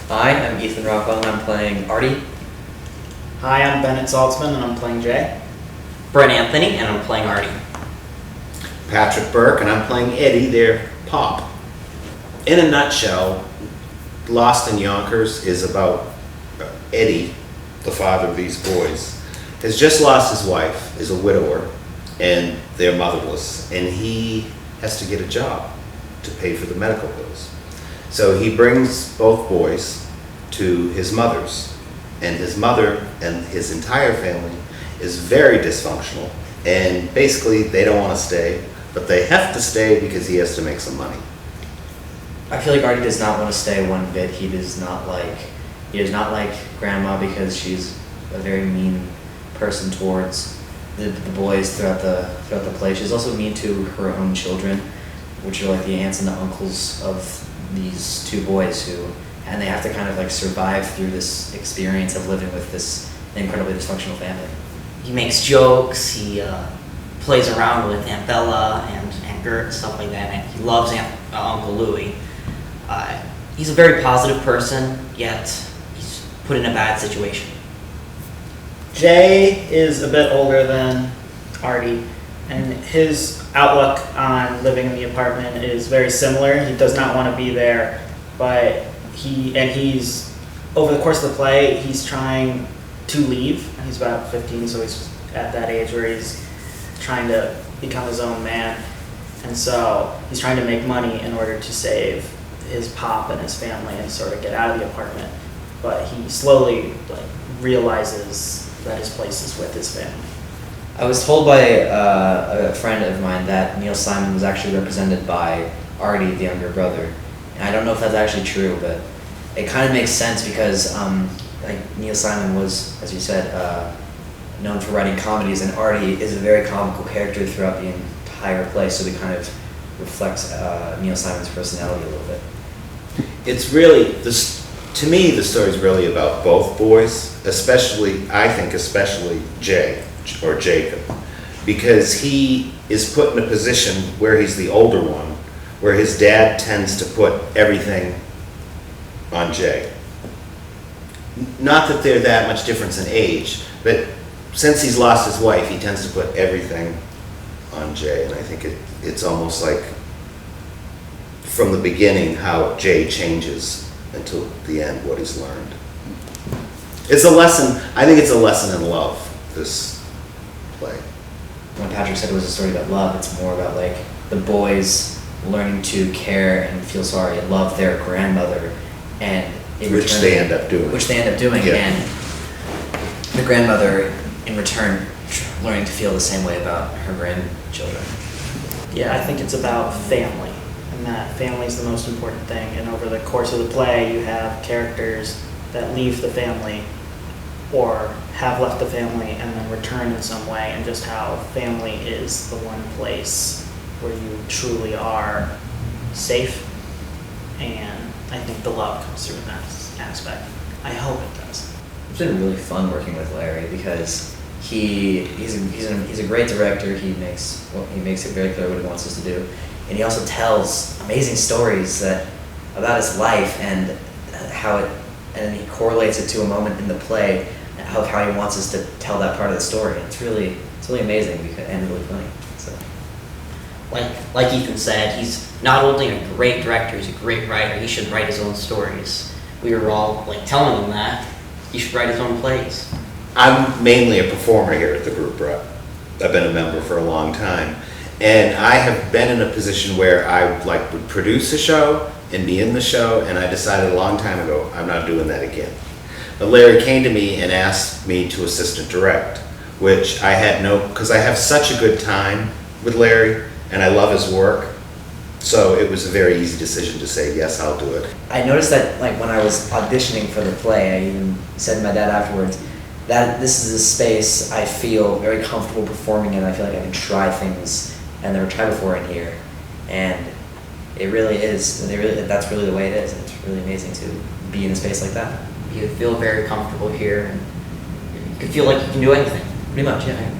Hi, I'm Ethan Rockwell and I'm playing Artie. Hi, I'm Bennett Saltzman and I'm playing Jay. Brent Anthony, and I'm playing Artie. Patrick Burke, and I'm playing Eddie, their pop. In a nutshell, Lost in Yonkers is about Eddie, the father of these boys, has just lost his wife, is a widower, and they're motherless, and he has to get a job to pay for the medical bills. So he brings both boys to his mother's, and his mother and his entire family is very dysfunctional, and basically they don't want to stay, but they have to stay because he has to make some money. I feel like Artie does not want to stay one bit. He does not like Grandma because she's a very mean person towards the boys throughout the play. She's also mean to her own children, which are like the aunts and the uncles of these two boys and they have to kind of like survive through this experience of living with this incredibly dysfunctional family. He makes jokes, he plays around with Aunt Bella and Gert and stuff like that, and he loves Uncle Louie. He's a very positive person, yet he's put in a bad situation. Jay is a bit older than Artie, and his outlook on living in the apartment is very similar. He does not want to be there, but he's over the course of the play, he's trying to leave. He's about 15, so he's at that age where he's trying to become his own man, and so he's trying to make money in order to save his pop and his family and sort of get out of the apartment. But he slowly realizes that his place is with his family. I was told by a friend of mine that Neil Simon was actually represented by Artie, the younger brother. And I don't know if that's actually true, but it kind of makes sense because like Neil Simon was, as you said, known for writing comedies, and Artie is a very comical character throughout the entire play, so it kind of reflects Neil Simon's personality a little bit. It's really, to me, the story is really about both boys, especially Jay, or Jacob, because he is put in a position where he's the older one, where his dad tends to put everything on Jay. Not that they're that much difference in age, but since he's lost his wife, he tends to put everything on Jay, and I think it's almost like from the beginning how Jay changes until the end, what he's learned. It's a lesson, I think it's a lesson in love, this play. When Patrick said it was a story about love, it's more about like the boys learning to care and feel sorry and love their grandmother, and Which they end up doing. Yeah. And the grandmother in return learning to feel the same way about her grandchildren. Yeah, I think it's about family, and that family is the most important thing. And over the course of the play, you have characters that leave the family or have left the family and then return in some way, and just how family is the one place where you truly are safe. And I think the love comes through in that aspect. I hope it does. It's been really fun working with Larry because he's a great director. He makes it very clear what he wants us to do, and he also tells amazing stories about his life and and he correlates it to a moment in the play of how he wants us to tell that part of the story. It's really amazing and really funny. So. Like Ethan said, he's not only a great director, he's a great writer. He should write his own stories. We were all telling him that he should write his own plays. I'm mainly a performer here at the group rep. I've been a member for a long time, and I have been in a position where I would produce a show and be in the show, and I decided a long time ago I'm not doing that again. But Larry came to me and asked me to assistant direct, which I had because I have such a good time with Larry and I love his work, so it was a very easy decision to say yes, I'll do it. I noticed that when I was auditioning for the play, I even said to my dad afterwards that this is a space I feel very comfortable performing in. I feel like I can try things I've never tried before in here, and it really is. That's really the way it is. It's really amazing to be in a space like that. You feel very comfortable here, and you can feel like you can do anything. Pretty much, yeah.